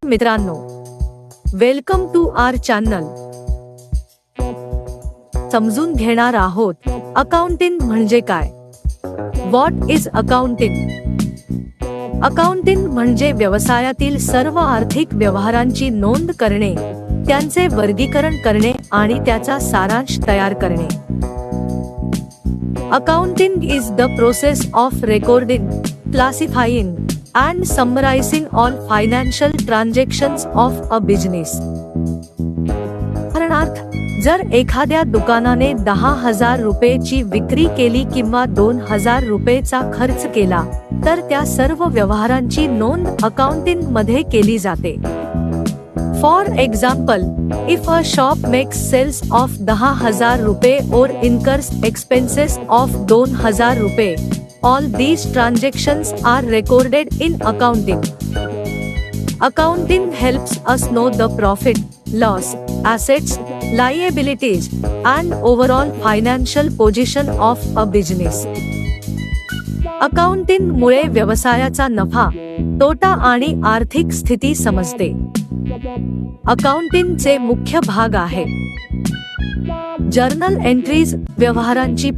मित्रांनो, welcome to our channel. समजून घेणार आहोत अकाउंटिंग म्हणजे काय. What is accounting? अकाउंटिंग म्हणजे व्यवसायातील सर्व आर्थिक व्यवहारांची नोंद करणे, त्यांचे वर्गीकरण करणे आणि त्याचा सारांश तयार करणे. Accounting is the process of recording, classifying and summarizing all financial transactions of a business. उदाहरणार्थ, जर एखाद्या दुकानाने 10,000 रुपयेची विक्री केली किंवा 2,000 रुपयेचा खर्च केला, तर त्या सर्व व्यवहारांची नोंद अकाउंटिंग मध्ये केली जाते. For example, if a shop makes sales of 10,000 रुपये or incurs expenses of 2,000 रुपये, all these transactions are recorded in accounting. Accounting helps us know the profit, loss, assets, liabilities, and overall financial position of a business. Accounting मुळे व्यवसायाचा नफा, तोटा आणि आर्थिक स्थिती समजते. अकाउंटिंगचे मुख्य भाग आहेत: जर्नल एंट्रीज, व्यवहारांची